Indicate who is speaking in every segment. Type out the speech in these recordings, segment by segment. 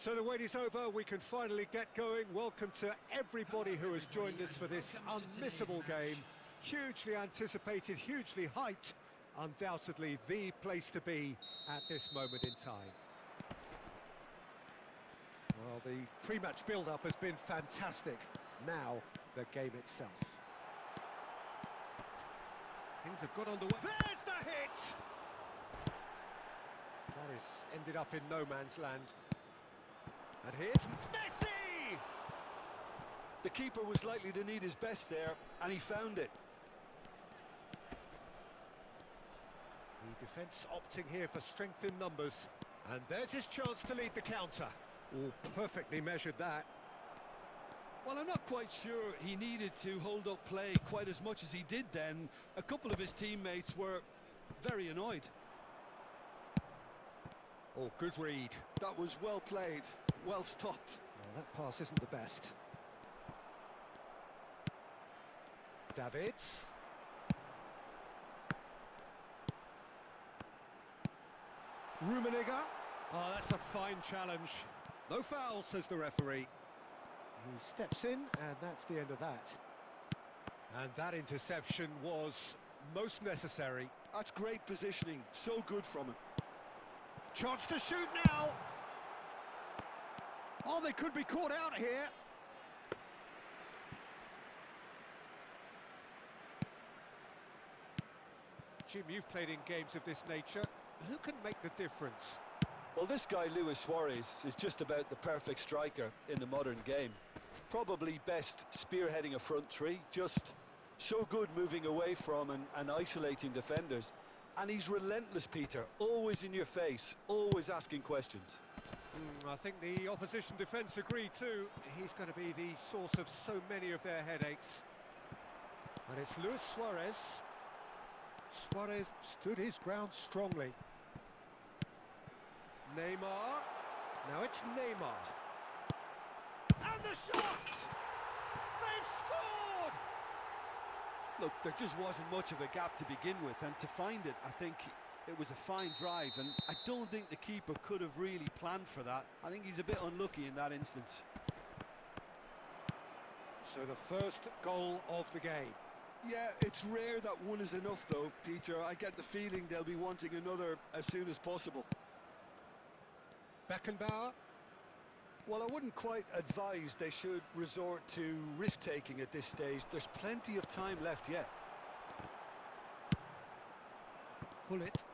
Speaker 1: So the wait is over, we can finally get going. Welcome to everybody who has joined us for this unmissable game. Hugely anticipated, hugely hyped, undoubtedly the place to be at this moment in time. Well, the pre-match build-up has been fantastic. Now, the game itself. Things have got underway. There's the hit! That has ended up in no man's land. And here's Messi!
Speaker 2: The keeper was likely to need his best there, and he found it.
Speaker 1: The defence opting here for strength in numbers. And there's his chance to lead the counter. Oh, perfectly measured that.
Speaker 2: Well, I'm not quite sure he needed to hold up play quite as much as he did then. A couple of his teammates were very annoyed.
Speaker 1: Oh, good read.
Speaker 2: That was well played, well stopped.
Speaker 1: Well, that pass isn't the best. Davids. Rummenigge. Oh, that's a fine challenge. No foul, says the referee. He steps in, and that's the end of that. And that interception was most necessary.
Speaker 2: That's great positioning, so good from him.
Speaker 1: Chance to shoot now! Oh, they could be caught out here. Jim, you've played in games of this nature. Who can make the difference?
Speaker 2: Well, this guy, Luis Suarez, is just about the perfect striker in the modern game. Probably best spearheading a front three, just so good moving away from and isolating defenders. And he's relentless, Peter, always in your face, always asking questions.
Speaker 1: I think the opposition defence agree too. He's going to be the source of so many of their headaches. And it's Luis Suarez. Suarez stood his ground strongly. Neymar. Now it's Neymar. And the shot! They've scored!
Speaker 2: Look, there just wasn't much of a gap to begin with, and to find it, I think it was a fine drive, and I don't think the keeper could have really planned for that. I think he's a bit unlucky in that instance.
Speaker 1: So the first goal of the game.
Speaker 2: Yeah, it's rare that one is enough though, Peter. I get the feeling they'll be wanting another as soon as possible.
Speaker 1: Beckenbauer.
Speaker 2: Well, I wouldn't quite advise they should resort to risk-taking at this stage. There's plenty of time left yet.
Speaker 1: Hullet.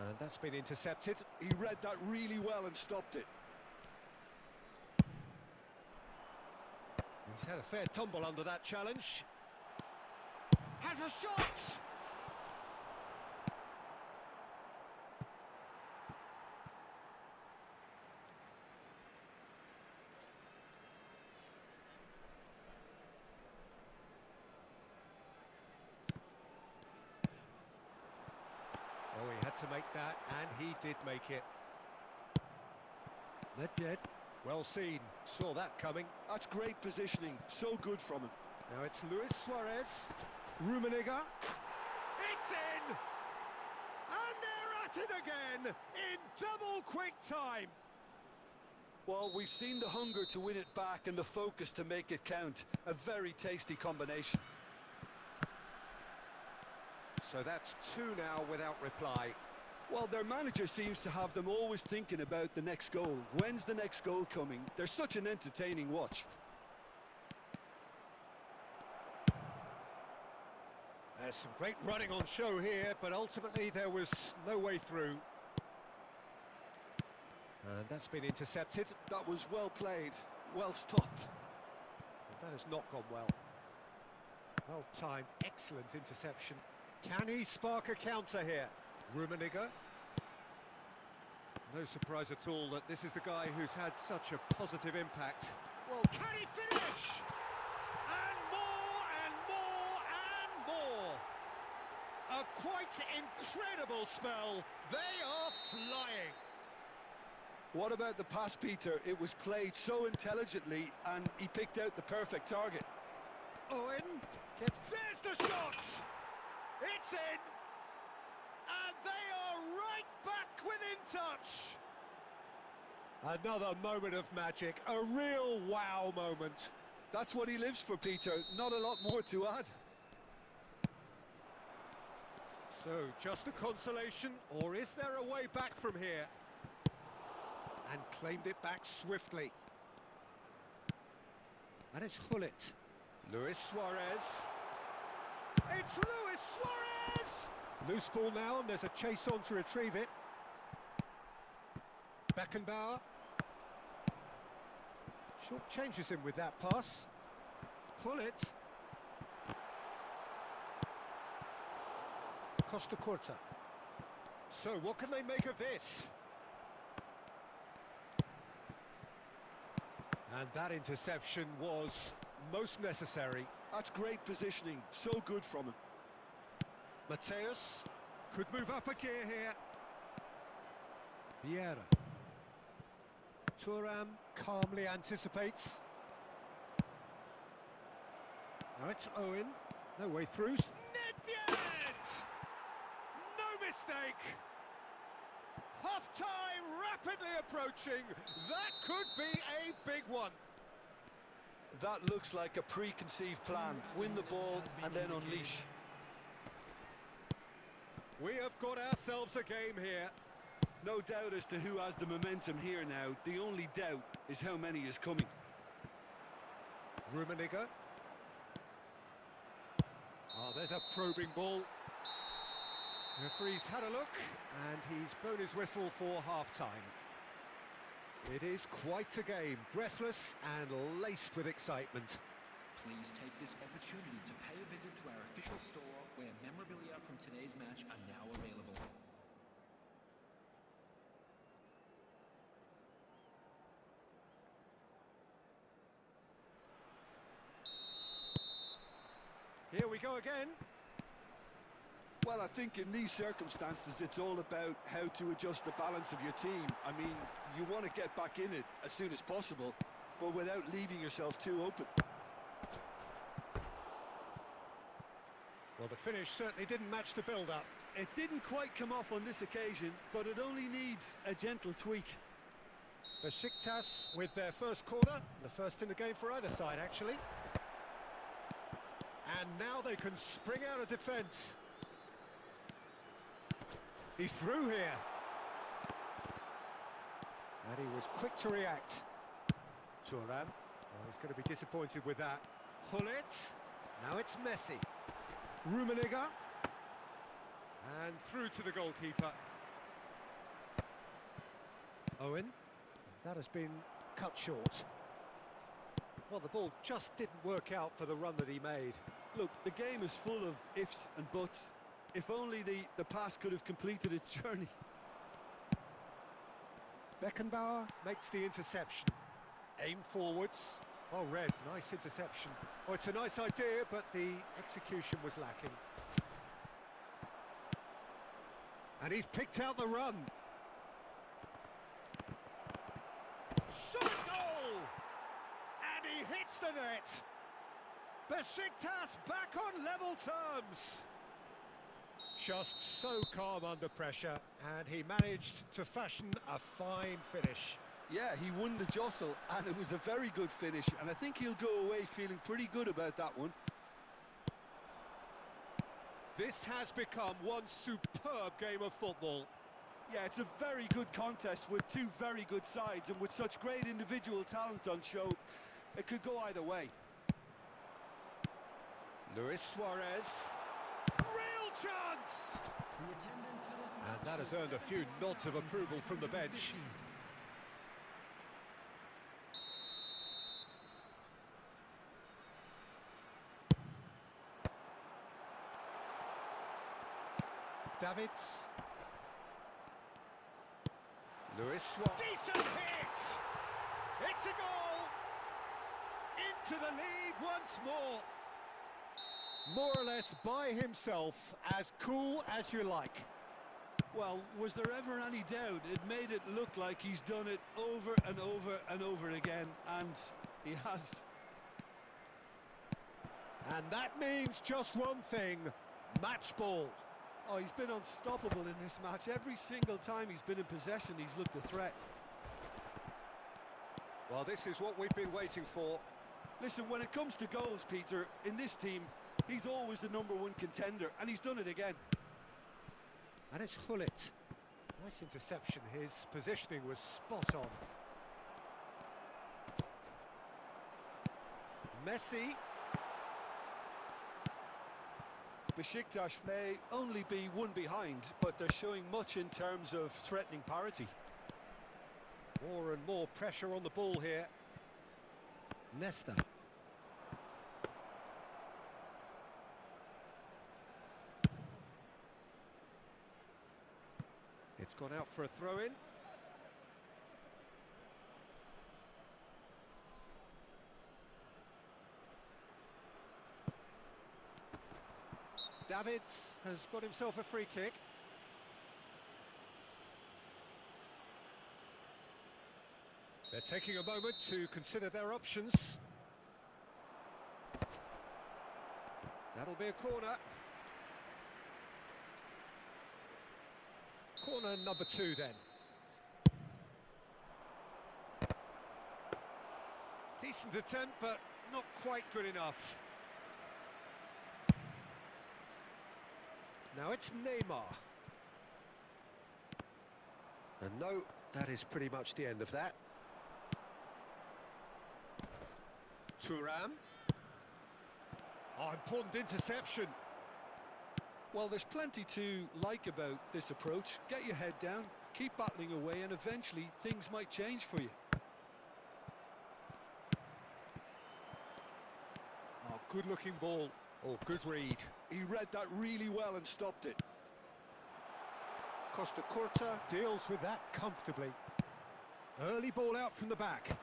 Speaker 1: And that's been intercepted.
Speaker 2: He read that really well and stopped it.
Speaker 1: He's had a fair tumble under that challenge. Has a shot! Oh, he had to make that, and he did make it. Nedved, well seen, saw that coming.
Speaker 2: That's great positioning, so good from him.
Speaker 1: Now it's Luis Suarez. Rummenigge. It's in! And they're at it again in double quick time.
Speaker 2: Well, we've seen the hunger to win it back and the focus to make it count. A very tasty combination.
Speaker 1: So that's two now without reply.
Speaker 2: Well, their manager seems to have them always thinking about the next goal. When's the next goal coming? They're such an entertaining watch.
Speaker 1: There's some great running on show here, but ultimately there was no way through. And that's been intercepted.
Speaker 2: That was well played, well stopped.
Speaker 1: But that has not gone well. Well timed, excellent interception. Can he spark a counter here? Rummenigge. No surprise at all that this is the guy who's had such a positive impact. Well, can he finish? And more and more and more. A quite incredible spell. They are flying.
Speaker 2: What about the pass, Peter? It was played so intelligently and he picked out the perfect target.
Speaker 1: Owen gets... There's the shot! It's in! And they are right back within touch! Another moment of magic, a real wow moment.
Speaker 2: That's what he lives for, Peter. Not a lot more to add.
Speaker 1: So, just a consolation, or is there a way back from here? And claimed it back swiftly. And it's Hullet. Luis Suarez. It's Luis Suarez! Loose ball now, and there's a chase on to retrieve it. Beckenbauer. Short changes him with that pass. Hullet. Costa Curta. So, what can they make of this? And that interception was most necessary.
Speaker 2: That's great positioning, so good from him.
Speaker 1: Mateus could move up a gear here. Vieira. Thuram calmly anticipates. Now it's Owen. No way through. Nedved! No mistake! Half-time rapidly approaching. That could be a big one.
Speaker 2: That looks like a preconceived plan. Win the ball and then unleash.
Speaker 1: We have got ourselves a game here.
Speaker 2: No doubt as to who has the momentum here now. The only doubt is how many is coming.
Speaker 1: Rummenigge. Oh, there's a probing ball. Referee's had a look, and he's blown his whistle for half-time. It is quite a game, breathless and laced with excitement.
Speaker 3: Please take this opportunity to pay a visit to our official store, where memorabilia from today's match are now available.
Speaker 1: Here we go again.
Speaker 2: Well, I think in these circumstances, it's all about how to adjust the balance of your team. I mean, you want to get back in it as soon as possible, but without leaving yourself too open.
Speaker 1: Well, the finish certainly didn't match the build-up.
Speaker 2: It didn't quite come off on this occasion, but it only needs a gentle tweak.
Speaker 1: Besiktas with their first corner, the first in the game for either side, actually. And now they can spring out of defence. He's through here. And he was quick to react. Thuram. Oh, he's going to be disappointed with that. Hullet. Now it's Messi. Rummenigge. And through to the goalkeeper. Owen. That has been cut short. Well, the ball just didn't work out for the run that he made.
Speaker 2: Look, the game is full of ifs and buts. If only the pass could have completed its journey.
Speaker 1: Beckenbauer makes the interception. Aim forwards. Oh, Red, nice interception. Oh, it's a nice idea, but the execution was lacking. And he's picked out the run. Shot goal! And he hits the net. Besiktas back on level terms. Just so calm under pressure, and he managed to fashion a fine finish.
Speaker 2: Yeah, he won the jostle, and it was a very good finish, and I think he'll go away feeling pretty good about that one.
Speaker 1: This has become one superb game of football.
Speaker 2: Yeah, it's a very good contest with two very good sides, and with such great individual talent on show, it could go either way.
Speaker 1: Luis Suarez. Real chance! And that has earned a few nods of approval from the bench. Davids. Luis Suarez. Decent hit! It's a goal! Into the lead once more. More or less by himself, as cool as you like.
Speaker 2: Well, was there ever any doubt? It made it look like he's done it over and over and over again, and he has.
Speaker 1: And that means just one thing, match ball.
Speaker 2: Oh, he's been unstoppable in this match. Every single time he's been in possession, he's looked a threat.
Speaker 1: Well, this is what we've been waiting for.
Speaker 2: Listen, when it comes to goals, Peter, in this team, he's always the #1 contender, and he's done it again.
Speaker 1: And it's Hullet. Nice interception. His positioning was spot on. Messi.
Speaker 2: Besiktas may only be one behind, but they're showing much in terms of threatening parity.
Speaker 1: More and more pressure on the ball here. Nesta. It's gone out for a throw-in. Davids has got himself a free kick. They're taking a moment to consider their options. That'll be a corner. Corner number 2 then. Decent attempt, but not quite good enough. Now it's Neymar. And no, that is pretty much the end of that. Thuram. Oh, important interception.
Speaker 2: Well, there's plenty to like about this approach. Get your head down, keep battling away, and eventually things might change for you.
Speaker 1: Oh, good-looking ball. Oh, good read.
Speaker 2: He read that really well and stopped it.
Speaker 1: Costa Curta deals with that comfortably. Early ball out from the back.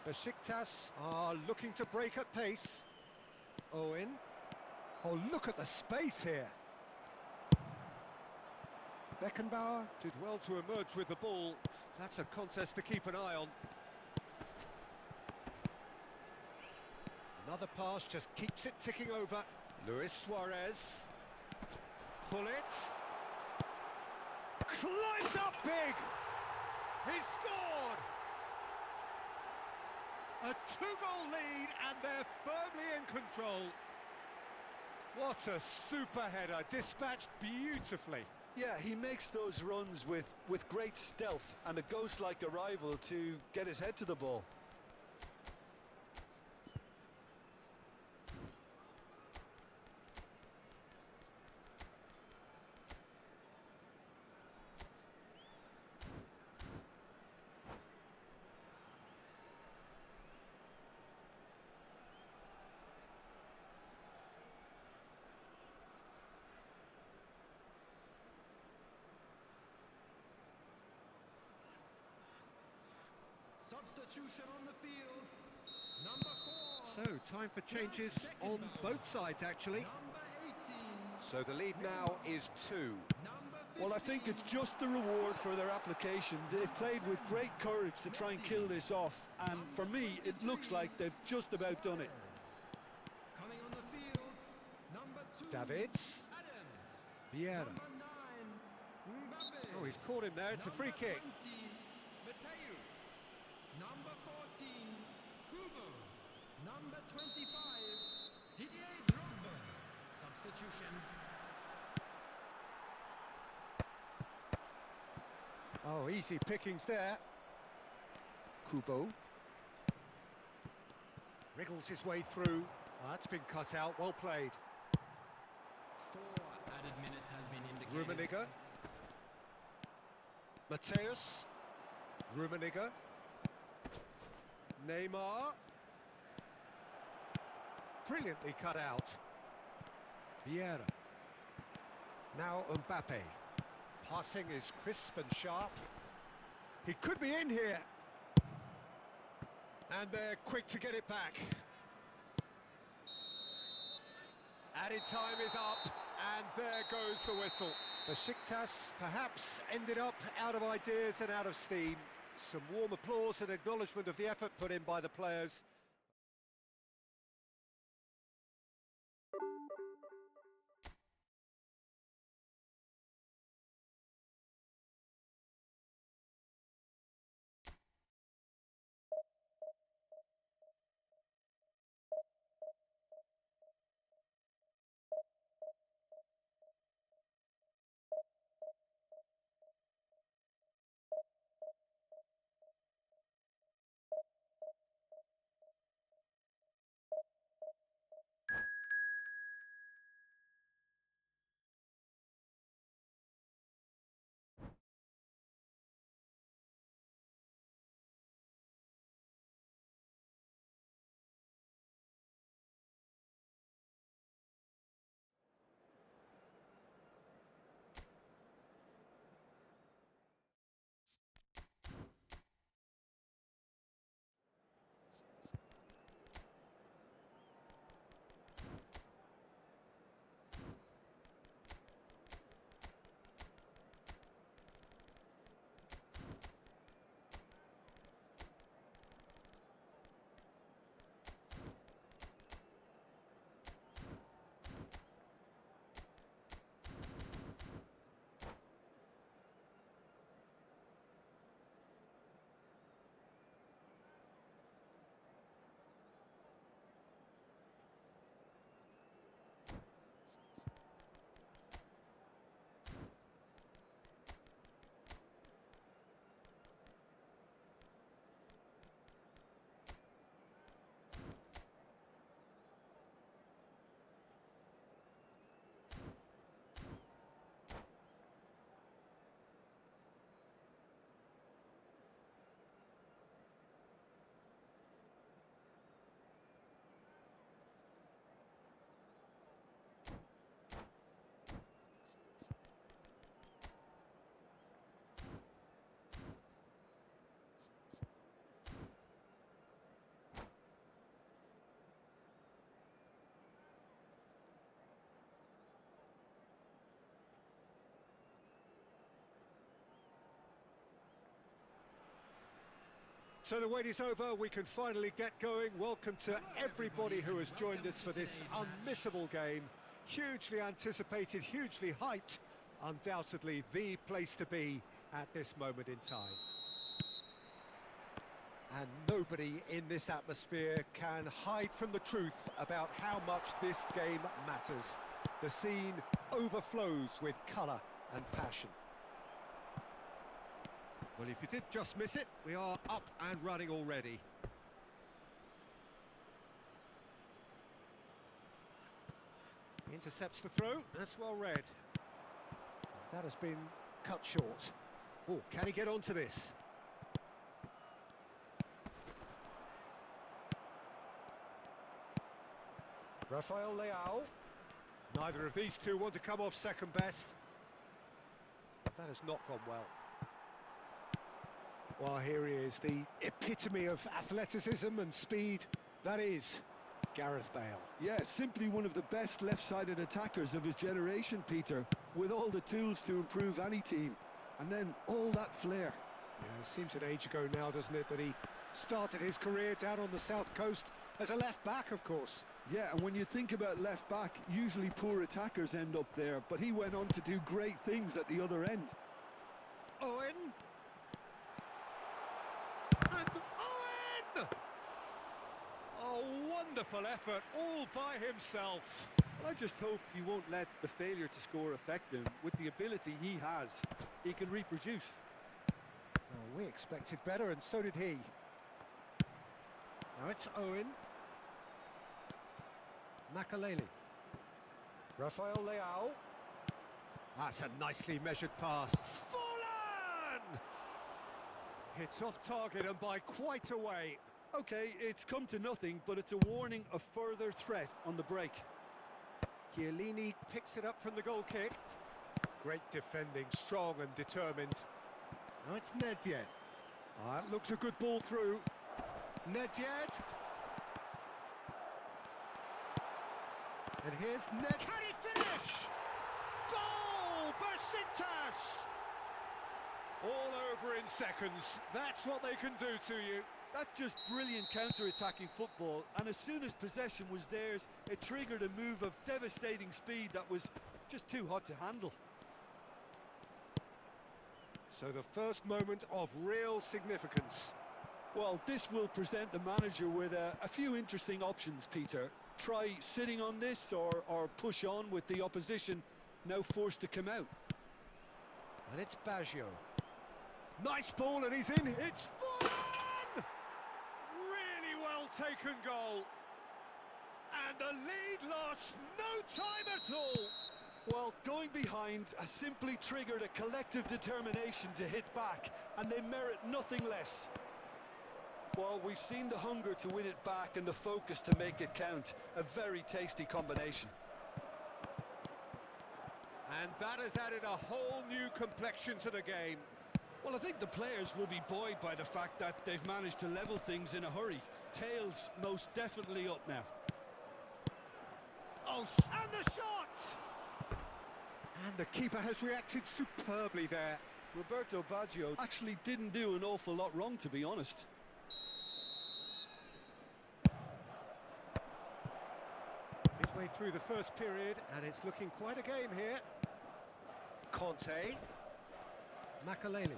Speaker 1: Besiktas are looking to break at pace. Owen. Oh, look at the space here. Beckenbauer did well to emerge with the ball. That's a contest to keep an eye on. Another pass just keeps it ticking over. Luis Suarez. Hullet. Climbs up big. He's scored. A 2-goal lead and they're firmly in control. What a super header, dispatched beautifully.
Speaker 2: Yeah, he makes those runs with great stealth and a ghost-like arrival to get his head to the ball.
Speaker 3: Substitution on the field. Number 4.
Speaker 1: So, time for changes on both sides, actually.
Speaker 3: Number 18.
Speaker 1: So the lead now is 2.
Speaker 3: Number 15.
Speaker 2: Well, I think it's just the reward for their application. They've played with great courage to try and kill this off, and for me, it looks like they've just about done it.
Speaker 3: Coming on the field. Number 2.
Speaker 1: Davids.
Speaker 3: Adams.
Speaker 1: Vieira.
Speaker 3: Number 9. Mbappe.
Speaker 1: Oh, he's caught him there. It's a free
Speaker 3: Number
Speaker 1: kick.
Speaker 3: 20, Mateus. Number 14, Kubo. Number 25, Didier Drogba. Substitution.
Speaker 1: Oh, easy pickings there. Kubo. Wriggles his way through. Oh, that's been cut out. Well played.
Speaker 3: 4 added minutes has been indicated.
Speaker 1: Rummenigge. Mateus. Rummenigge. Neymar. Brilliantly cut out. Vieira. Now Mbappe. Passing is crisp and sharp. He could be in here. And they're quick to get it back. Added time is up, and there goes the whistle. Besiktas perhaps ended up out of ideas and out of steam. Some warm applause and acknowledgement of the effort put in by the players. So the wait is over, we can finally get going. Welcome to everybody who has joined us for this unmissable game. Hugely anticipated, hugely hyped, undoubtedly the place to be at this moment in time. And nobody in this atmosphere can hide from the truth about how much this game matters. The scene overflows with colour and passion. Well, if you did just miss it, we are up and running already. Intercepts the throw, that's well read. And that has been cut short. Oh, can he get onto this? Rafael Leao. Neither of these two want to come off second best. That has not gone well. Well, here he is, the epitome of athleticism and speed. That is Gareth Bale.
Speaker 2: Yeah, simply one of the best left-sided attackers of his generation, Peter, with all the tools to improve any team. And then all that flair.
Speaker 1: Yeah, it seems an age ago now, doesn't it, that he started his career down on the south coast as a left-back, of course.
Speaker 2: Yeah, and when you think about left-back, usually poor attackers end up there, but he went on to do great things at the other end.
Speaker 1: Owen! And Owen! A wonderful effort, all by himself.
Speaker 2: Well, I just hope he won't let the failure to score affect him. With the ability he has, he can reproduce.
Speaker 1: Oh, we expected better, and so did he. Now it's Owen. Makaleli. Rafael Leao. That's a nicely measured pass. Fallen! Hits off target and by quite a way.
Speaker 2: Okay, it's come to nothing, but it's a warning of further threat on the break.
Speaker 1: Chiellini picks it up from the goal kick. Great defending, strong and determined. Now it's Nedved. That looks a good ball through. Nedved. And here's Ned. Can he finish? Goal! Besiktas! All over in seconds. That's what they can do to you.
Speaker 2: That's just brilliant counter-attacking football, and as soon as possession was theirs, it triggered a move of devastating speed that was just too hot to handle.
Speaker 1: So the first moment of real significance.
Speaker 2: Well, this will present the manager with a few interesting options, Peter. Try sitting on this or push on with the opposition now forced to come out.
Speaker 1: And it's Baggio. Nice ball and he's in. It's Fallen! Really well taken goal. And the lead lost no time at all.
Speaker 2: Well, going behind has simply triggered a collective determination to hit back, and they merit nothing less. Well, we've seen the hunger to win it back and the focus to make it count. A very tasty combination.
Speaker 1: And that has added a whole new complexion to the game.
Speaker 2: Well, I think the players will be buoyed by the fact that they've managed to level things in a hurry. Tails most definitely up now.
Speaker 1: Oh, and the shot! And the keeper has reacted superbly there.
Speaker 2: Roberto Baggio actually didn't do an awful lot wrong, to be honest.
Speaker 1: Midway through the first period, and it's looking quite a game here. Conte. Makaleli.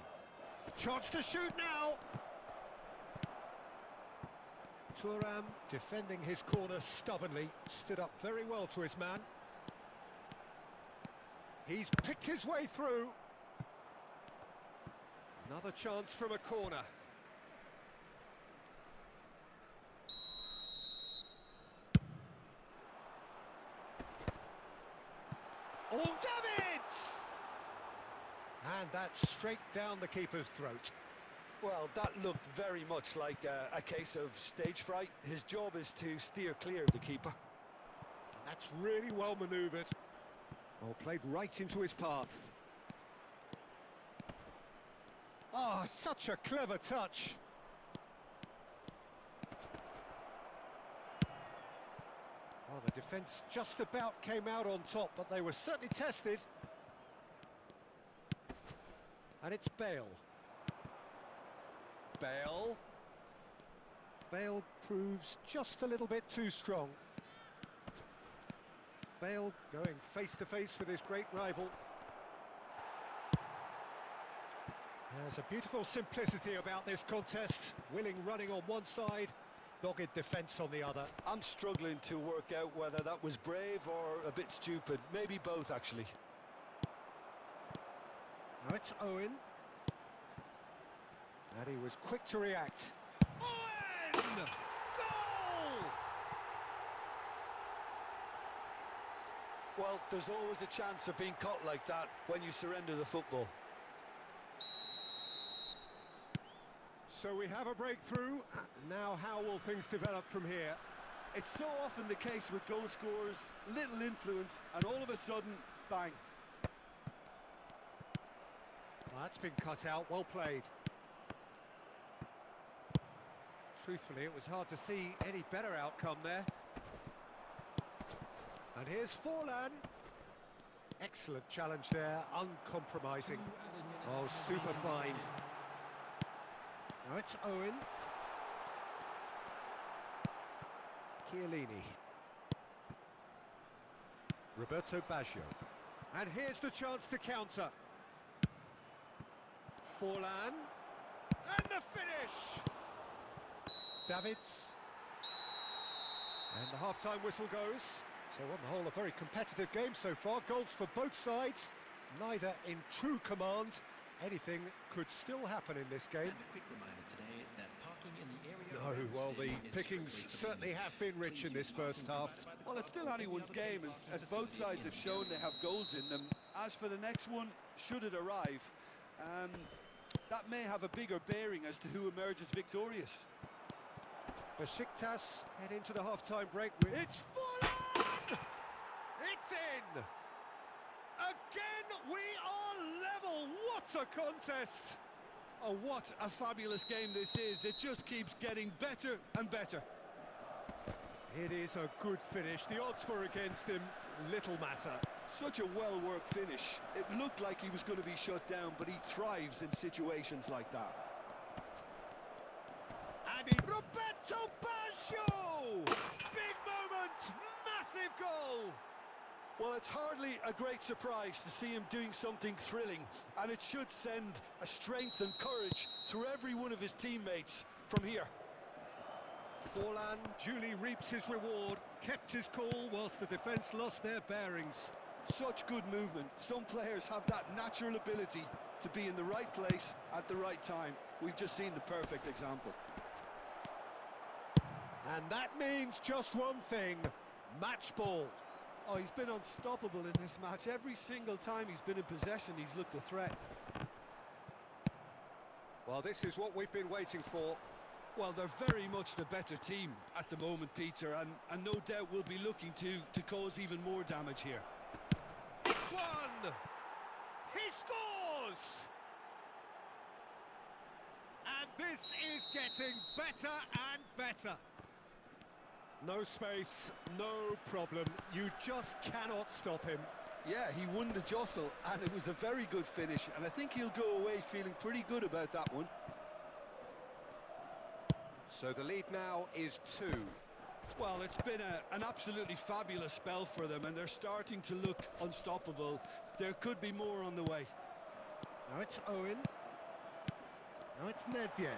Speaker 1: Chance to shoot now! Thuram defending his corner stubbornly, stood up very well to his man. He's picked his way through. Another chance from a corner. Oh, Davids! And that's straight down the keeper's throat.
Speaker 2: Well, that looked very much like a case of stage fright. His job is to steer clear of the keeper.
Speaker 1: And that's really well manoeuvred. Oh, played right into his path. Oh, such a clever touch. Well, the defence just about came out on top, but they were certainly tested. And it's Bale. Bale. Bale proves just a little bit too strong. Bale going face to face with his great rival. There's a beautiful simplicity about this contest. Willing running on one side, dogged defence on the other.
Speaker 2: I'm struggling to work out whether that was brave or a bit stupid. Maybe both, actually.
Speaker 1: Now it's Owen. And he was quick to react. Owen! Goal!
Speaker 2: Well, there's always a chance of being caught like that when you surrender the football.
Speaker 1: So we have a breakthrough. Now how will things develop from here?
Speaker 2: It's so often the case with goal scorers, little influence, and all of a sudden, bang.
Speaker 1: Well, that's been cut out, well played. Truthfully, it was hard to see any better outcome there. And here's Forlan. Excellent challenge there, uncompromising. Oh, super find. Now it's Owen. Chiellini. Roberto Baggio. And here's the chance to counter. Forlan. And the finish! Davids. And the half-time whistle goes. So on the whole, a very competitive game so far. Goals for both sides, neither in true command. Anything could still happen in this game.
Speaker 3: And a quick reminder today that parking in the area...
Speaker 1: No, well, the pickings certainly have been rich in this first half.
Speaker 2: Well, it's still anyone's game, as both sides have shown they have goals in them. As for the next one, should it arrive, that may have a bigger bearing as to who emerges victorious.
Speaker 1: Besiktas head into the half-time break with... It's Forlan! It's in! Again, we are level! What a contest!
Speaker 2: Oh, what a fabulous game this is. It just keeps getting better and better.
Speaker 1: It is a good finish. The odds were against him. Little matter.
Speaker 2: Such a well-worked finish. It looked like he was going to be shut down, but he thrives in situations like that.
Speaker 1: Roberto Baggio! Big moment! Massive goal!
Speaker 2: Well, it's hardly a great surprise to see him doing something thrilling, and it should send a strength and courage through every one of his teammates from here.
Speaker 1: Forlan duly reaps his reward, kept his cool whilst the defence lost their bearings.
Speaker 2: Such good movement. Some players have that natural ability to be in the right place at the right time. We've just seen the perfect example.
Speaker 1: And that means just one thing, match ball.
Speaker 2: Oh, he's been unstoppable in this match. Every single time he's been in possession, he's looked a threat.
Speaker 1: Well, this is what we've been waiting for.
Speaker 2: Well, they're very much the better team at the moment, Peter, and no doubt we'll be looking to cause even more damage here.
Speaker 1: It's one! He scores! And This is getting better and better. No space, no problem. You just cannot stop him.
Speaker 2: Yeah, he won the jostle, and it was a very good finish, and I think he'll go away feeling pretty good about that one.
Speaker 1: So the lead now is 2.
Speaker 2: Well, it's been an absolutely fabulous spell for them, and they're starting to look unstoppable. There could be more on the way.
Speaker 1: Now it's Owen. Now it's Nedved.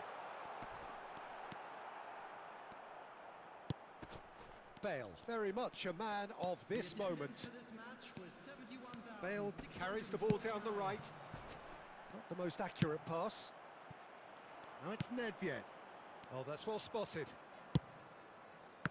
Speaker 1: Bale, very much a man of this moment. Bale carries the ball down the right. Not the most accurate pass. Now it's Nedved. Oh, that's well spotted.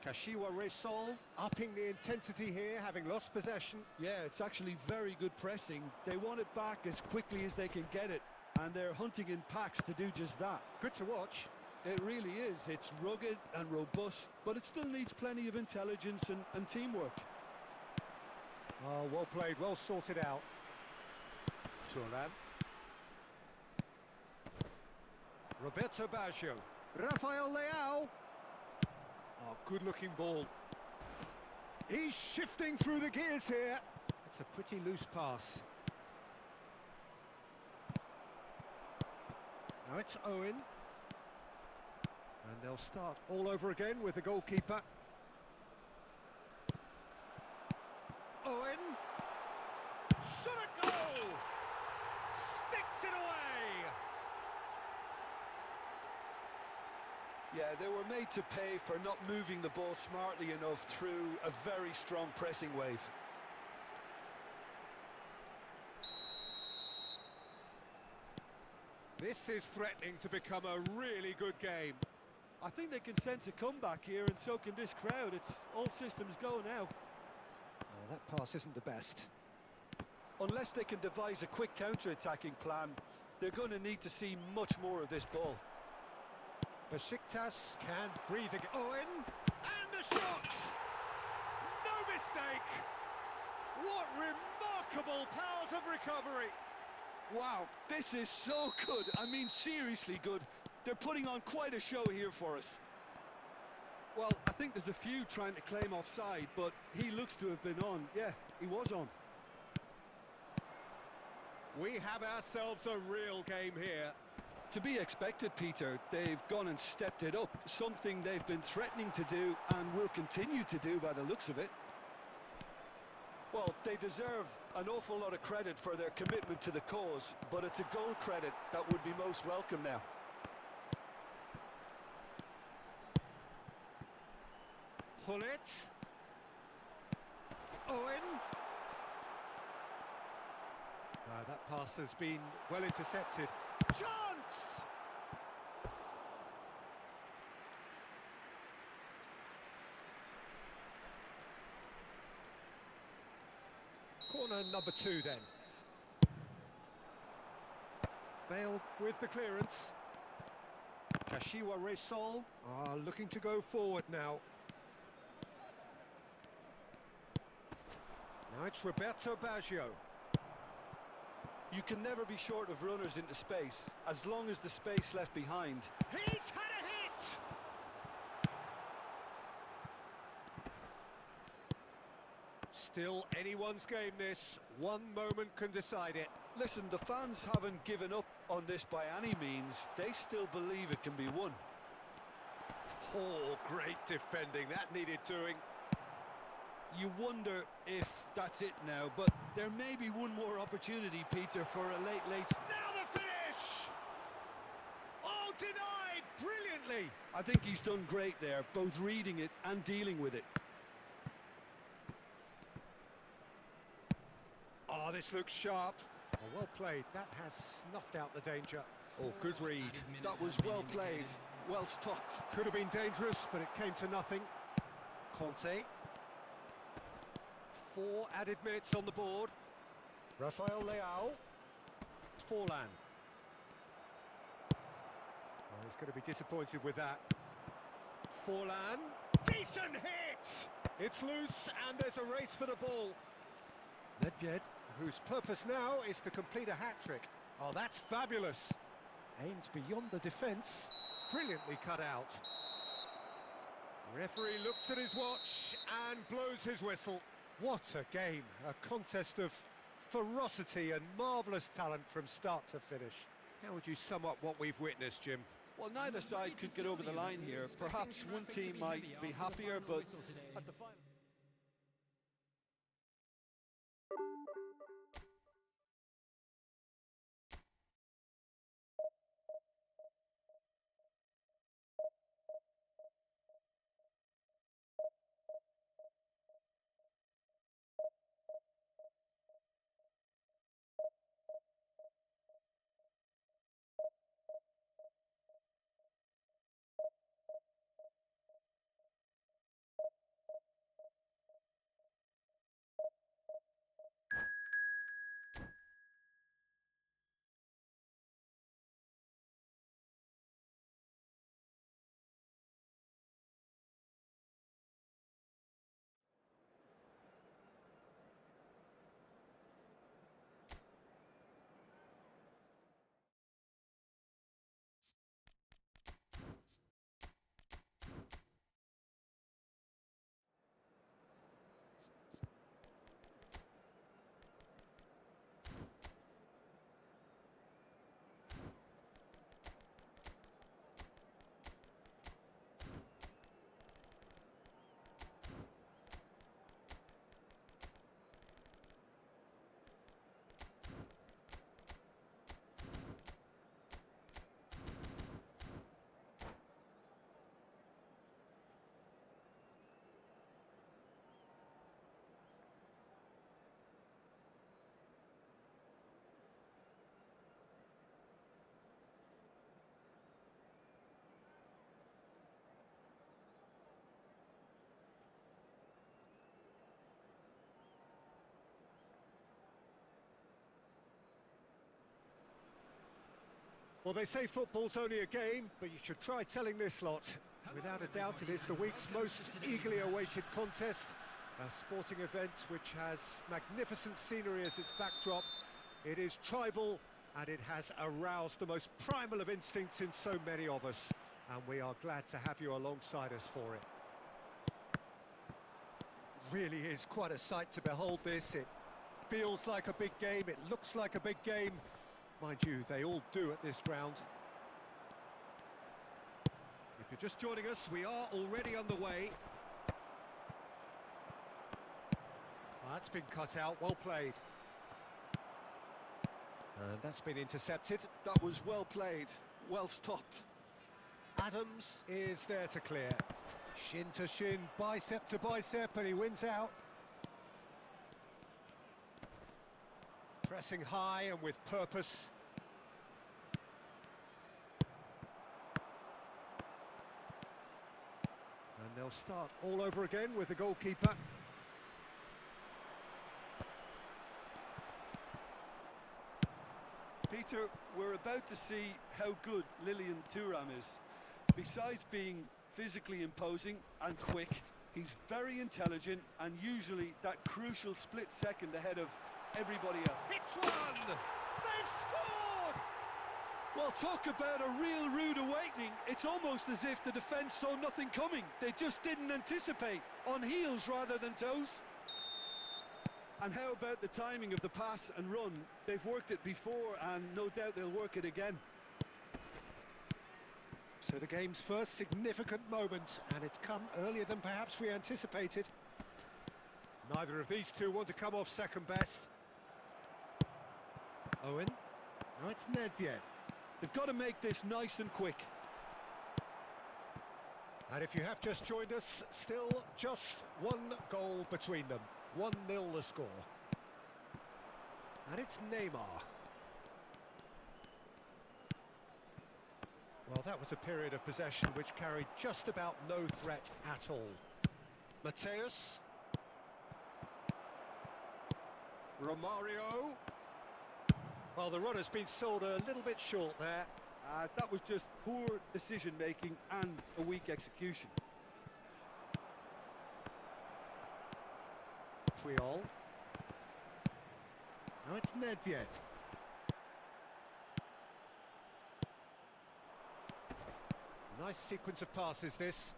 Speaker 1: Kashiwa Resol upping the intensity here, having lost possession.
Speaker 2: Yeah, it's actually very good pressing. They want it back as quickly as they can get it, and they're hunting in packs to do just that.
Speaker 1: Good to watch.
Speaker 2: It really is. It's rugged and robust, but it still needs plenty of intelligence and teamwork.
Speaker 1: Oh, well played, well sorted out. Turan. Roberto Baggio. Rafael Leao. Oh, good-looking ball. He's shifting through the gears here. It's a pretty loose pass. Now it's Owen. And they'll start all over again with the goalkeeper. Owen. Shot a goal! Sticks it away!
Speaker 2: Yeah, they were made to pay for not moving the ball smartly enough through a very strong pressing wave.
Speaker 1: This is threatening to become a really good game.
Speaker 2: I think they can sense a comeback here, and so can this crowd. It's all systems go now.
Speaker 1: Oh, that pass isn't the best.
Speaker 2: Unless they can devise a quick counter-attacking plan, they're going to need to see much more of this ball.
Speaker 1: Besiktas can breathe again. Owen, and the shot! No mistake! What remarkable powers of recovery!
Speaker 2: Wow, this is so good. I mean, seriously good. They're putting on quite a show here for us. Well, I think there's a few trying to claim offside, but he looks to have been on. Yeah, he was on.
Speaker 1: We have ourselves a real game here.
Speaker 2: To be expected, Peter. They've gone and stepped it up, something they've been threatening to do and will continue to do by the looks of it. Well, they deserve an awful lot of credit for their commitment to the cause, but it's a goal credit that would be most welcome now.
Speaker 1: Hullet. Owen. That pass has been well intercepted. Chance! Corner number 2 then. Bale with the clearance. Kashiwa Resol are looking to go forward now. Now it's Roberto Baggio.
Speaker 2: You can never be short of runners into space, as long as the space left behind.
Speaker 1: He's had a hit! Still anyone's game this. One moment can decide it.
Speaker 2: Listen, the fans haven't given up on this by any means. They still believe it can be won.
Speaker 1: Oh, great defending. That needed doing.
Speaker 2: You wonder if that's it now, but there may be one more opportunity, Peter, for a late...
Speaker 1: Now the finish! Oh, denied brilliantly!
Speaker 2: I think he's done great there, both reading it and dealing with it.
Speaker 1: Oh, this looks sharp. Oh, well played. That has snuffed out the danger. Oh, good read.
Speaker 2: That was well played, well stopped.
Speaker 1: Could have been dangerous, but it came to nothing. Conte. 4 added minutes on the board. Rafael Leao. Forlan. Oh, he's going to be disappointed with that. Forlan. Decent hit! It's loose and there's a race for the ball. Nedved, whose purpose now is to complete a hat-trick. Oh, that's fabulous. Aimed beyond the defence. Brilliantly cut out. Referee looks at his watch and blows his whistle. What a game. A contest of ferocity and marvellous talent from start to finish. How would you sum up what we've witnessed, Jim?
Speaker 2: Well, neither side could get over the line here. Perhaps one team might be happier, but at the final...
Speaker 1: Well, they say football's only a game, but you should try telling this lot. Without a doubt, it is the week's most eagerly awaited contest. A sporting event which has magnificent scenery as its backdrop. It is tribal, and it has aroused the most primal of instincts in so many of us. And we are glad to have you alongside us for it. Really is quite a sight to behold this. It feels like a big game, it looks like a big game. Mind you, they all do at this ground. If you're just joining us, we are already underway. That's been cut out, well played. And that's been intercepted.
Speaker 2: That was well played, well stopped.
Speaker 1: Adams is there to clear. Shin to shin, bicep to bicep, and he wins out. Pressing high and with purpose. And they'll start all over again with the goalkeeper.
Speaker 2: Peter, we're about to see how good Lilian Thuram is. Besides being physically imposing and quick, he's very intelligent and usually that crucial split second ahead of everybody else.
Speaker 1: Hits one! They've scored!
Speaker 2: Well, talk about a real rude awakening. It's almost as if the defence saw nothing coming. They just didn't anticipate, on heels rather than toes. And how about the timing of the pass and run? They've worked it before and no doubt they'll work it again.
Speaker 1: So the game's first significant moment, and it's come earlier than perhaps we anticipated. Neither of these two want to come off second best. Owen. Now it's Nedved.
Speaker 2: They've got to make this nice and quick.
Speaker 1: And if you have just joined us, still just one goal between them. 1-0 the score. And it's Neymar. Well, that was a period of possession which carried just about no threat at all. Mateus. Romario. Well, the run has been sold a little bit short there.
Speaker 2: That was just poor decision-making and a weak execution.
Speaker 1: Triol. Now it's Nedved. Nice sequence of passes, this.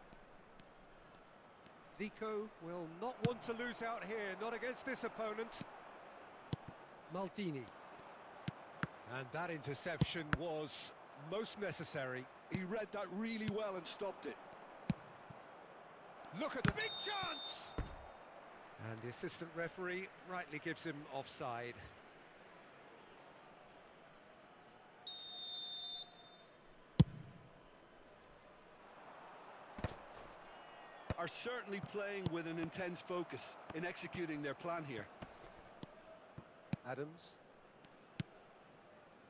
Speaker 1: Zico will not want to lose out here, not against this opponent. Maldini. And that interception was most necessary.
Speaker 2: He read that really well and stopped it.
Speaker 1: Look at the big chance! And the assistant referee rightly gives him offside.
Speaker 2: Are certainly playing with an intense focus in executing their plan here.
Speaker 1: Adams.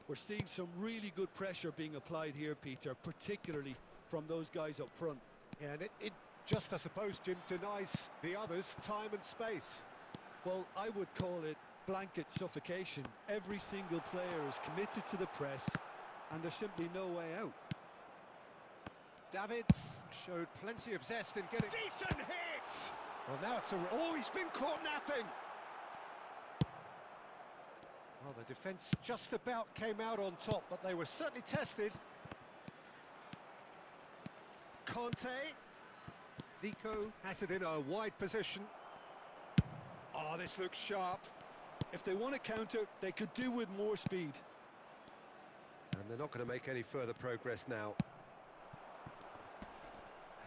Speaker 2: We're seeing some really good pressure being applied here, Peter, particularly from those guys up front.
Speaker 1: Yeah, and it just, I suppose, Jim, denies the others time and space.
Speaker 2: Well, I would call it blanket suffocation. Every single player is committed to the press, and there's simply no way out.
Speaker 1: Davids showed plenty of zest in getting... Decent hit! Well, now it's a... Oh, he's been caught napping! Well, the defence just about came out on top, but they were certainly tested. Conte. Zico has it in a wide position. Oh, this looks sharp.
Speaker 2: If they want to counter, they could do with more speed.
Speaker 1: And they're not going to make any further progress now.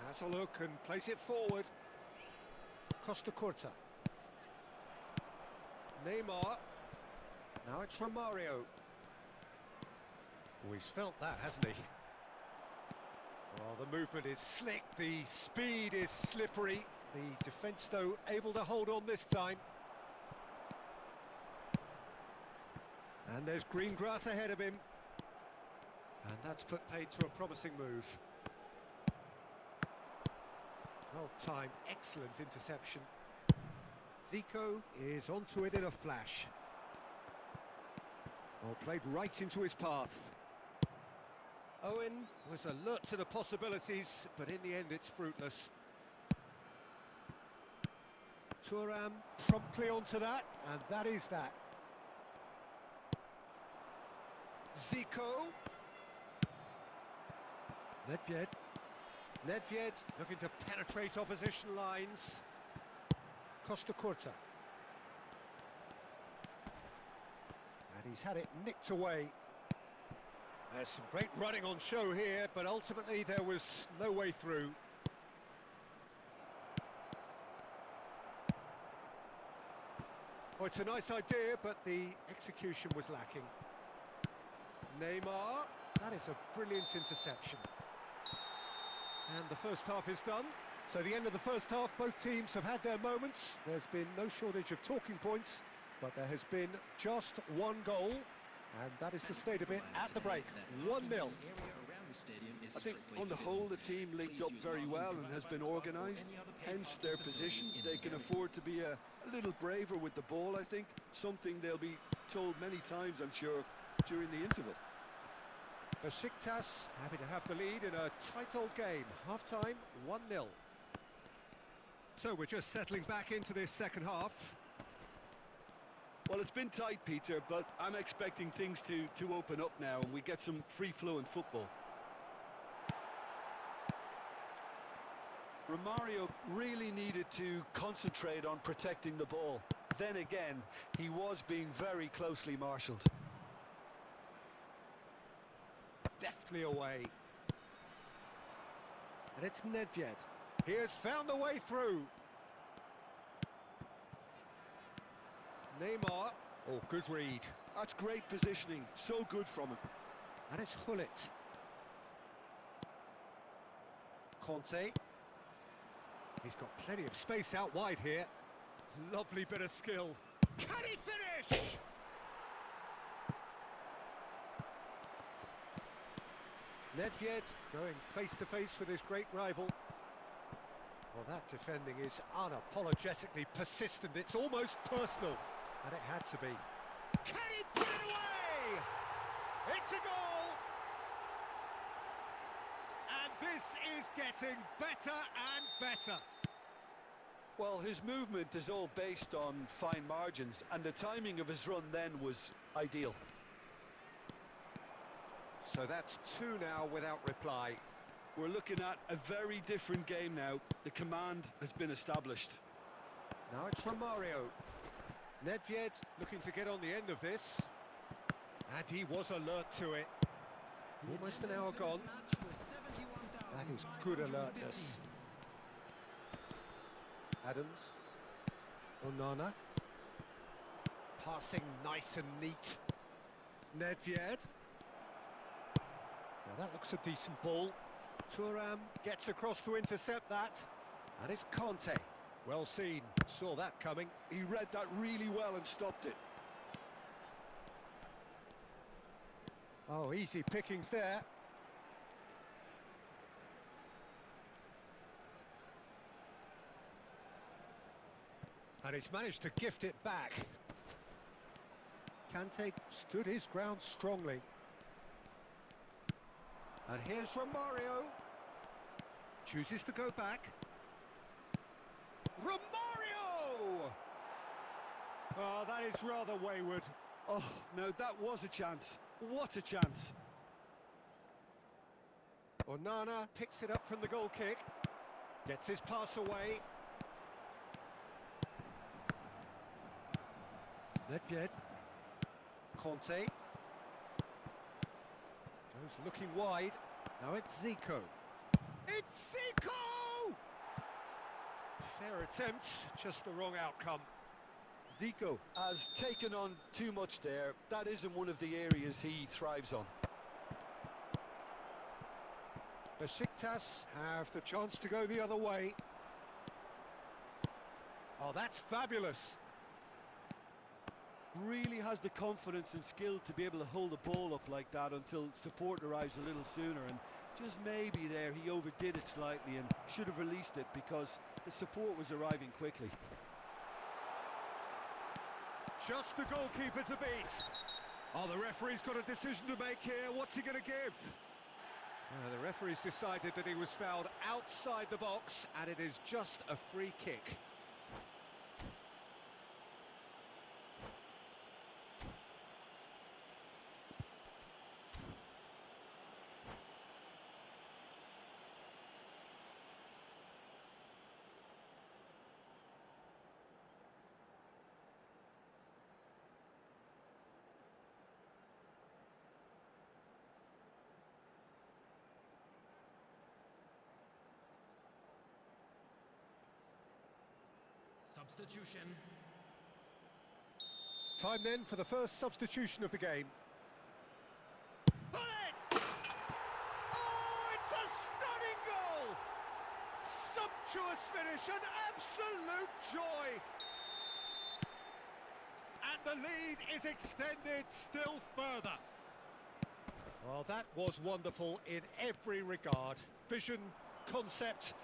Speaker 1: Has a look and plays it forward. Costa Curta. Neymar. Now it's Romario. Oh, he's felt that, hasn't he? Well, the movement is slick, the speed is slippery. The defence, though, able to hold on this time. And there's green grass ahead of him. And that's put paid to a promising move. Well timed, excellent interception. Zico is onto it in a flash. Well, played right into his path. Owen was alert to the possibilities, but in the end it's fruitless. Thuram promptly onto that, and that is that. Zico. Nedved. Nedved looking to penetrate opposition lines. Costa Curta. And he's had it nicked away. There's some great running on show here, but ultimately there was no way through. Oh, it's a nice idea, but the execution was lacking. Neymar. That is a brilliant interception. And the first half is done. So the end of the first half, both teams have had their moments. There's been no shortage of talking points, but there has been just one goal, and that is the state of it at the break. 1-0.
Speaker 2: I think on the whole the team linked up very well and has been organised, hence their position. They can afford to be a little braver with the ball, I think, something they'll be told many times, I'm sure, during the interval.
Speaker 1: Besiktas happy to have the lead in a tight old game. Half-time, 1-0. So we're just settling back into this second half.
Speaker 2: Well, it's been tight, Peter, but I'm expecting things to open up now and we get some free-flowing football. Romario really needed to concentrate on protecting the ball. Then again, he was being very closely marshalled.
Speaker 1: Deftly away. And it's Nedved. He has found the way through. Neymar. Oh, good read.
Speaker 2: That's great positioning. So good from him.
Speaker 1: And it's Hullet. Conte. He's got plenty of space out wide here. Lovely bit of skill. Can he finish? Nedved going face-to-face with his great rival. Well, that defending is unapologetically persistent. It's almost personal. And it had to be. Can he put it away? It's a goal! And this is getting better and better.
Speaker 2: Well, his movement is all based on fine margins, and the timing of his run then was ideal.
Speaker 1: So that's two now without reply.
Speaker 2: We're looking at a very different game now. The command has been established.
Speaker 1: Now it's Romario. Nedved looking to get on the end of this. And he was alert to it. Almost an hour gone. That is good alertness. Adams. Onana. Passing nice and neat. Nedved. Now that looks a decent ball. Thuram gets across to intercept that. And it's Conte. Well seen. Saw that coming.
Speaker 2: He read that really well and stopped it.
Speaker 1: Oh, easy pickings there. And he's managed to gift it back. Kante stood his ground strongly. And here's Romario. Chooses to go back. Romario! Oh, that is rather wayward.
Speaker 2: Oh, no, that was a chance. What a chance.
Speaker 1: Onana picks it up from the goal kick. Gets his pass away. Nedved. Conte. Goes looking wide. Now it's Zico. It's Zico! Fair attempt, just the wrong outcome.
Speaker 2: Zico has taken on too much there. That isn't one of the areas he thrives on.
Speaker 1: Besiktas have the chance to go the other way. Oh, that's fabulous.
Speaker 2: Really has the confidence and skill to be able to hold the ball up like that until support arrives a little sooner, and just maybe there he overdid it slightly and should have released it because the support was arriving quickly.
Speaker 1: Just the goalkeeper to beat. Oh, the referee's got a decision to make here. What's he going to give? The referee's decided that he was fouled outside the box, and it is just a free kick.
Speaker 3: Substitution.
Speaker 1: Time then for the first substitution of the game. Bullet! Oh, it's a stunning goal! Sumptuous finish, an absolute joy! And the lead is extended still further. Well, that was wonderful in every regard. Vision, concept,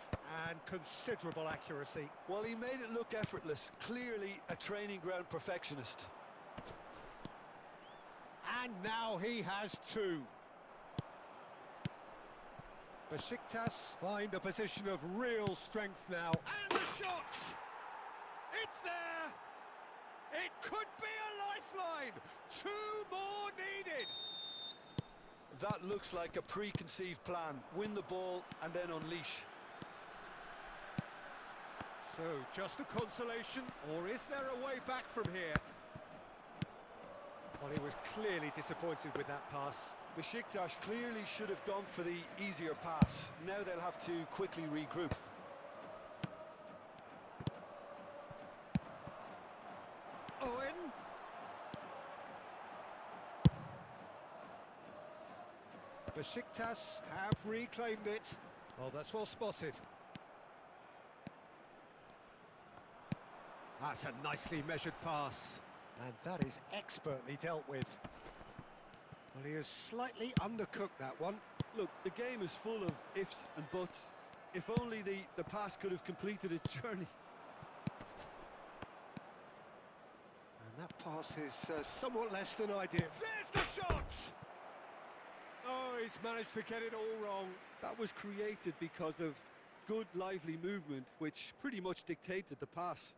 Speaker 1: and considerable accuracy.
Speaker 2: Well, he made it look effortless. Clearly a training ground perfectionist.
Speaker 1: And now he has two. Besiktas find a position of real strength now. And the shot! It's there! It could be a lifeline! Two more needed!
Speaker 2: That looks like a preconceived plan. Win the ball and then unleash.
Speaker 1: So, just a consolation, or is there a way back from here? Well, he was clearly disappointed with that pass.
Speaker 2: Besiktas clearly should have gone for the easier pass. Now they'll have to quickly regroup.
Speaker 1: Owen. Besiktas have reclaimed it. Oh, that's well spotted. That's a nicely measured pass. And that is expertly dealt with. Well, he has slightly undercooked that one.
Speaker 2: Look, the game is full of ifs and buts. If only the pass could have completed its journey.
Speaker 1: And that pass is somewhat less than ideal. There's the shot! Oh, he's managed to get it all wrong.
Speaker 2: That was created because of good, lively movement, which pretty much dictated the pass.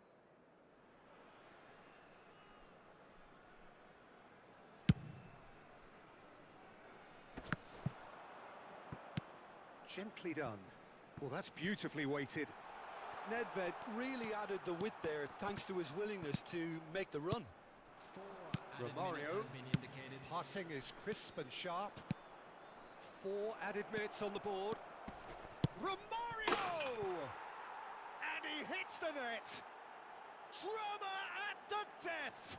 Speaker 1: Gently done. Well, that's beautifully weighted.
Speaker 2: Nedved really added the width there thanks to his willingness to make the run.
Speaker 3: 4 added
Speaker 1: Romario.
Speaker 3: minutes has been indicated.
Speaker 1: Passing is crisp and sharp. 4 added minutes on the board. Romario! And he hits the net. Drama at the death.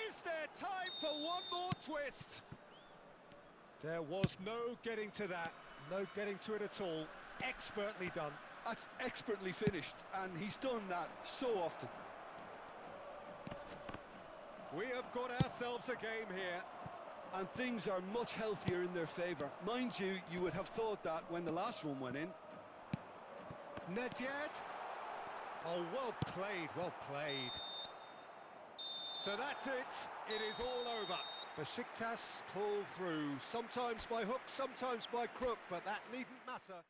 Speaker 1: Is there time for one more twist? There was no getting to that. No getting to it at all. Expertly done.
Speaker 2: That's expertly finished, and he's done that so often.
Speaker 1: We have got ourselves a game here.
Speaker 2: And things are much healthier in their favour. Mind you, you would have thought that when the last one went in.
Speaker 1: Nedved. Oh, well played, well played. So that's it. It is all over. Besiktas pull through, sometimes by hook, sometimes by crook, but that needn't matter.